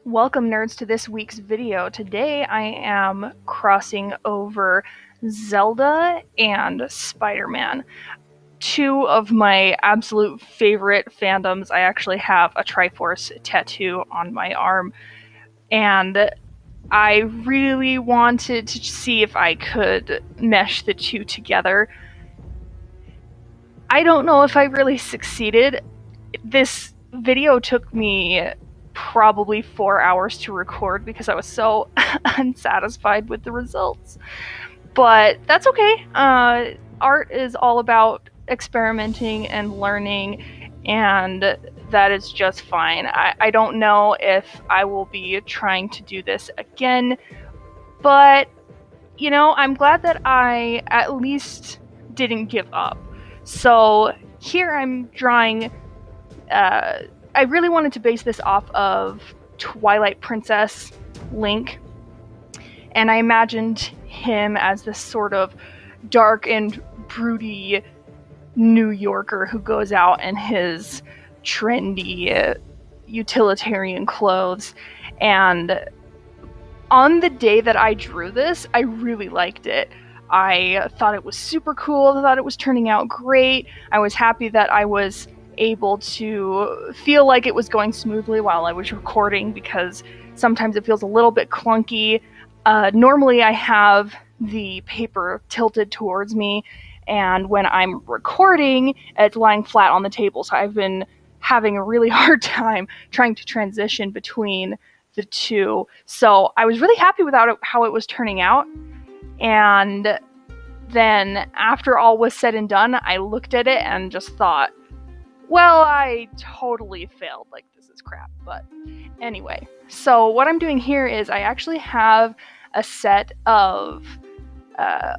Welcome nerds to this week's video. Today I am crossing over Zelda and Spider-Man. Two of my absolute favorite fandoms. I actually have a Triforce tattoo on my arm, and I really wanted to see if I could mesh the two together. I don't know if I really succeeded. This video took me probably 4 hours to record because I was so unsatisfied with the results. But that's okay. Art is all about experimenting and learning, and that is just fine. I don't know if I will be trying to do this again, but I'm glad that I at least didn't give up. So here I'm drawing. I really wanted to base this off of Twilight Princess Link, and I imagined him as this sort of dark and broody New Yorker who goes out in his trendy utilitarian clothes. And on the day that I drew this, I really liked it. I thought it was super cool. I thought it was turning out great. I was happy that I was able to feel like it was going smoothly while I was recording, because sometimes it feels a little bit clunky. Normally I have the paper tilted towards me, and when I'm recording, it's lying flat on the table, so I've been having a really hard time trying to transition between the two. So I was really happy with how it was turning out, and then after all was said and done, I looked at it and just thought, well, I totally failed. Like, this is crap. But anyway, so what I'm doing here is I actually have a set of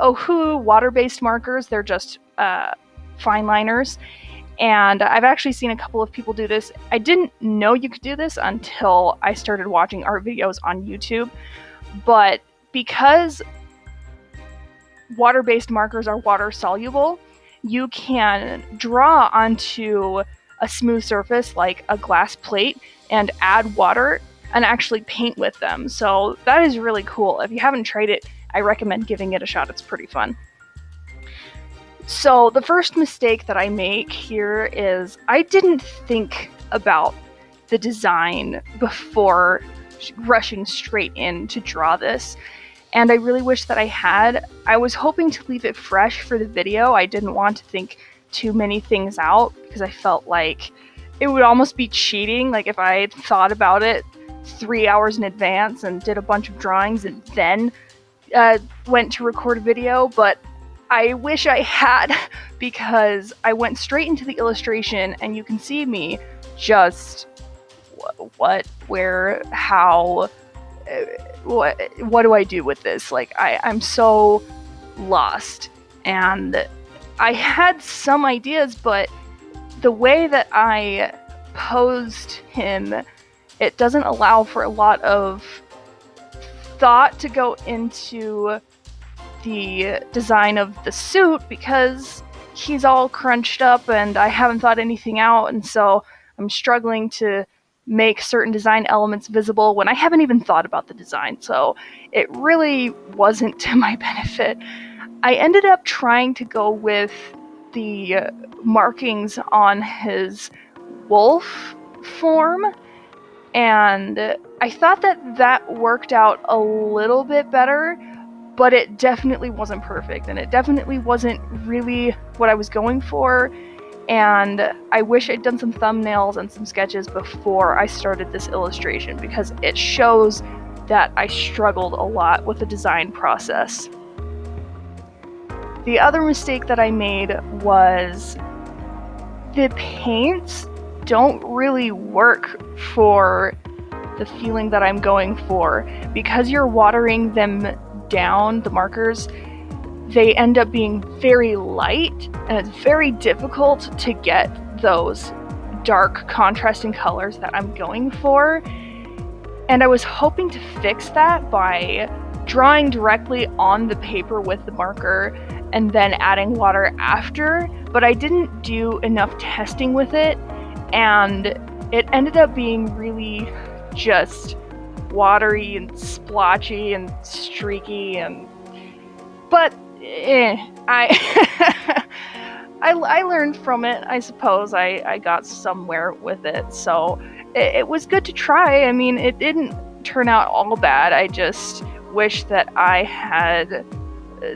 Ohu water-based markers. They're just fine liners. And I've actually seen a couple of people do this. I didn't know you could do this until I started watching art videos on YouTube. But because water-based markers are water-soluble, you can draw onto a smooth surface like a glass plate and add water and actually paint with them. So that is really cool. If you haven't tried it, I recommend giving it a shot. It's pretty fun. So the first mistake that I make here is I didn't think about the design before rushing straight in to draw this. And I really wish that I had. I was hoping to leave it fresh for the video. I didn't want to think too many things out because I felt like it would almost be cheating. Like if I thought about it 3 hours in advance and did a bunch of drawings and then went to record a video. But I wish I had, because I went straight into the illustration and you can see me just what, where, how... what do I do with this? Like, I'm so lost. And I had some ideas, but the way that I posed him, it doesn't allow for a lot of thought to go into the design of the suit, because he's all crunched up and I haven't thought anything out, and so I'm struggling to make certain design elements visible when I haven't even thought about the design, so it really wasn't to my benefit. I ended up trying to go with the markings on his wolf form, and I thought that worked out a little bit better, but it definitely wasn't perfect, and it definitely wasn't really what I was going for. And I wish I'd done some thumbnails and some sketches before I started this illustration, because it shows that I struggled a lot with the design process. The other mistake that I made was the paints don't really work for the feeling that I'm going for. Because you're watering them down, the markers, they end up being very light, and it's very difficult to get those dark contrasting colors that I'm going for. And I was hoping to fix that by drawing directly on the paper with the marker and then adding water after, but I didn't do enough testing with it, and it ended up being really just watery and splotchy and streaky, but I I learned from it, I suppose. I got somewhere with it, so it was good to try. I mean, it didn't turn out all bad. I just wish that I had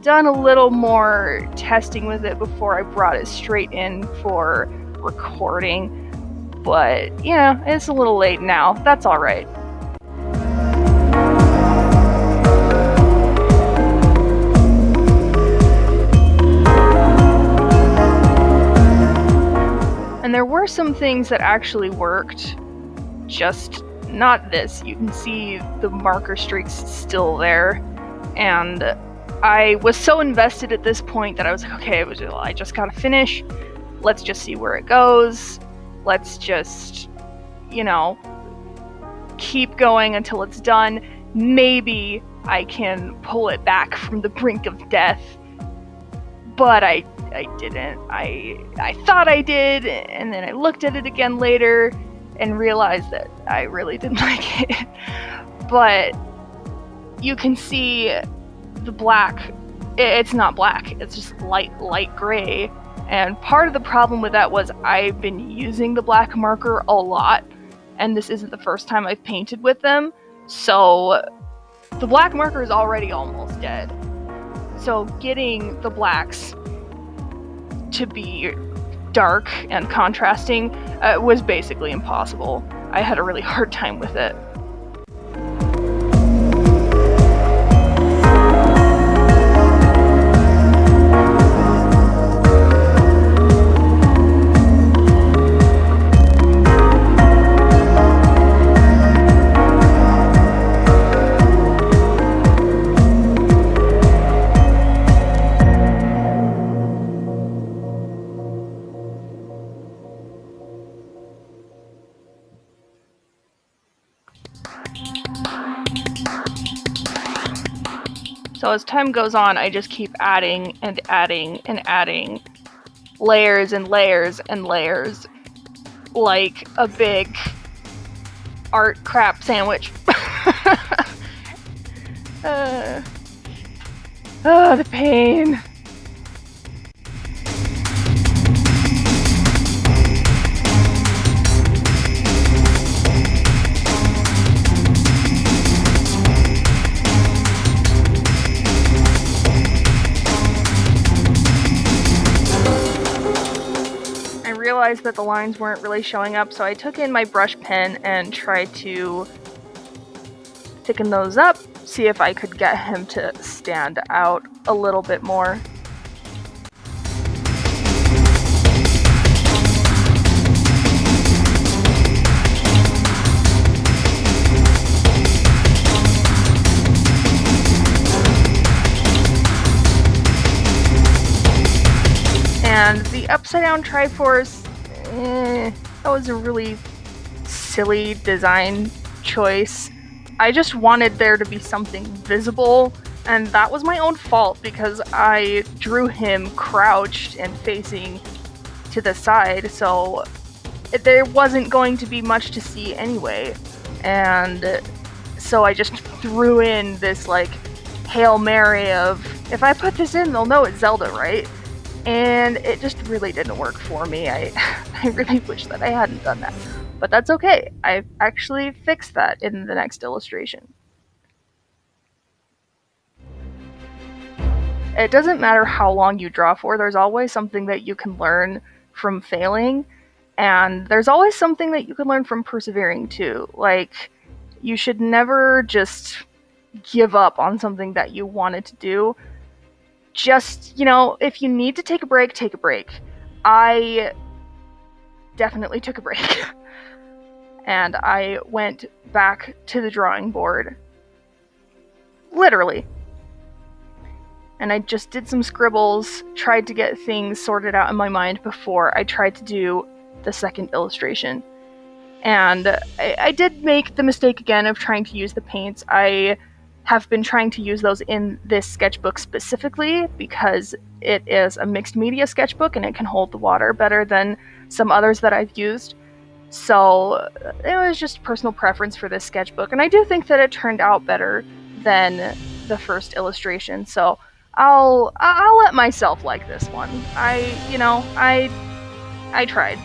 done a little more testing with it before I brought it straight in for recording. But, it's a little late now. That's alright. And there were some things that actually worked, just not this. You can see the marker streaks still there, and I was so invested at this point that I was like, okay, I just gotta finish. Let's just see where it goes. Let's just, keep going until it's done. Maybe I can pull it back from the brink of death. But I didn't. I thought I did, and then I looked at it again later and realized that I really didn't like it. But you can see the black. It's not black, it's just light gray. And part of the problem with that was I've been using the black marker a lot, and this isn't the first time I've painted with them, so the black marker is already almost dead. So getting the blacks to be dark and contrasting was basically impossible. I had a really hard time with it. So as time goes on, I just keep adding and adding and adding layers and layers and layers, like a big art crap sandwich. The pain. Realized that the lines weren't really showing up, so I took in my brush pen and tried to thicken those up, see if I could get him to stand out a little bit more. And the upside down Triforce, that was a really silly design choice. I just wanted there to be something visible, and that was my own fault because I drew him crouched and facing to the side, so there wasn't going to be much to see anyway. And so I just threw in this Hail Mary of, if I put this in, they'll know it's Zelda, right? And it just really didn't work for me. I really wish that I hadn't done that. But that's okay. I've actually fixed that in the next illustration. It doesn't matter how long you draw for, there's always something that you can learn from failing, and there's always something that you can learn from persevering too. You should never just give up on something that you wanted to do. Just, if you need to take a break, take a break. I definitely took a break. And I went back to the drawing board. Literally. And I just did some scribbles, tried to get things sorted out in my mind before I tried to do the second illustration. And I did make the mistake again of trying to use the paints. I have been trying to use those in this sketchbook specifically because it is a mixed media sketchbook and it can hold the water better than some others that I've used. So it was just personal preference for this sketchbook, and I do think that it turned out better than the first illustration. So I'll let myself like this one. I tried.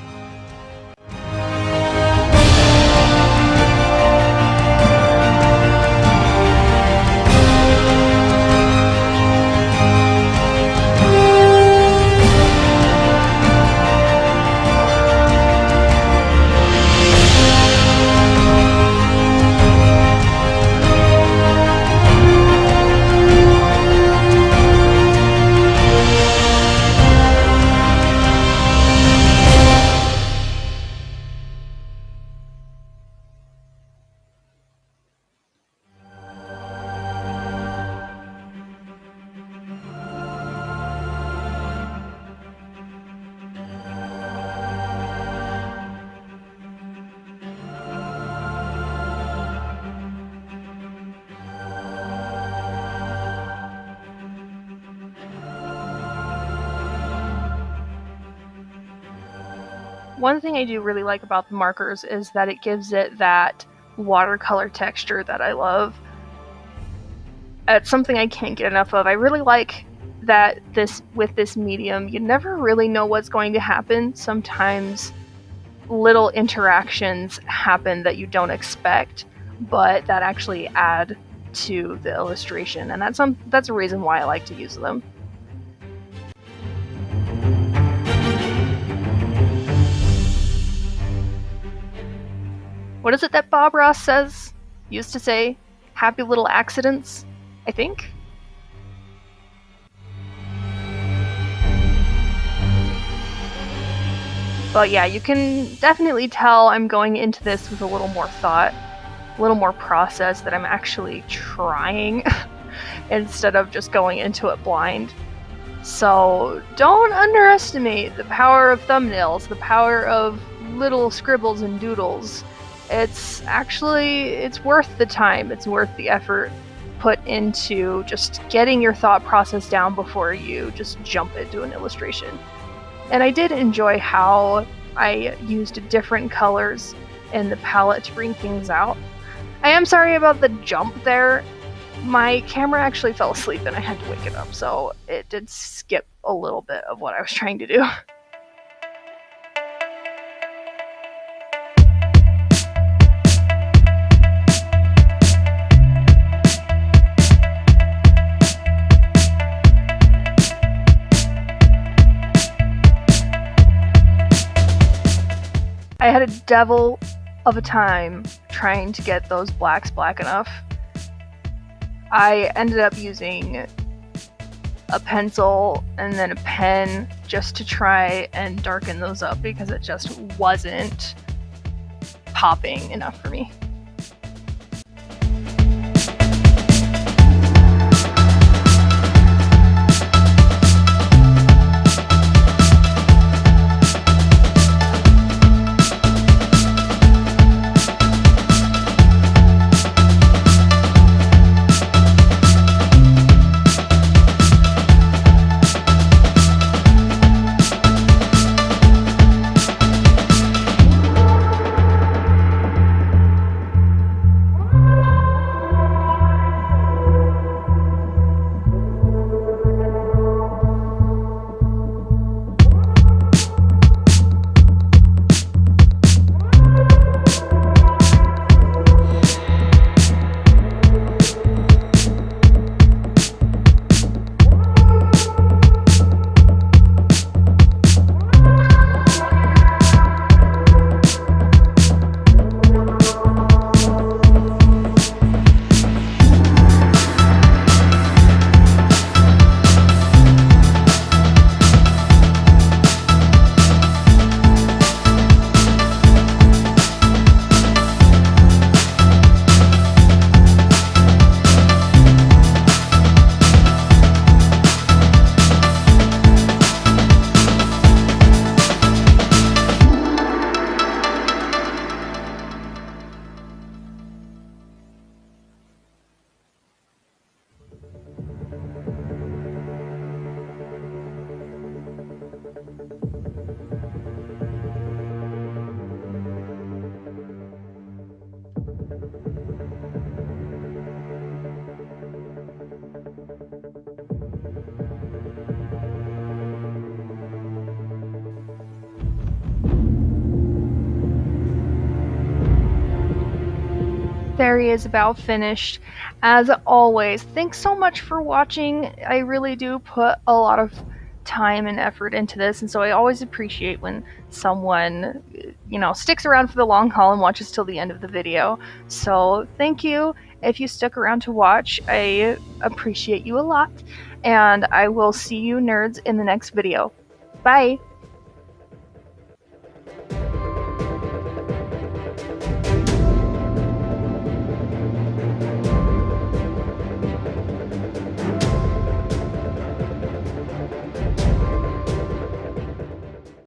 One thing I do really like about the markers is that it gives it that watercolor texture that I love. It's something I can't get enough of. I really like that with this medium, you never really know what's going to happen. Sometimes little interactions happen that you don't expect, but that actually add to the illustration, and that's a reason why I like to use them. What is it that Bob Ross used to say? Happy little accidents, I think? But yeah, you can definitely tell I'm going into this with a little more thought, a little more process, that I'm actually trying instead of just going into it blind. So don't underestimate the power of thumbnails, the power of little scribbles and doodles. It's worth the time, it's worth the effort put into just getting your thought process down before you just jump into an illustration. And I did enjoy how I used different colors in the palette to bring things out. I am sorry about the jump there. My camera actually fell asleep and I had to wake it up, so it did skip a little bit of what I was trying to do. I had a devil of a time trying to get those blacks black enough. I ended up using a pencil and then a pen just to try and darken those up because it just wasn't popping enough for me. There he is, about finished. As always, thanks so much for watching. I really do put a lot of time and effort into this, and so I always appreciate when someone, sticks around for the long haul and watches till the end of the video. So thank you if you stuck around to watch. I appreciate you a lot, and I will see you nerds in the next video. Bye!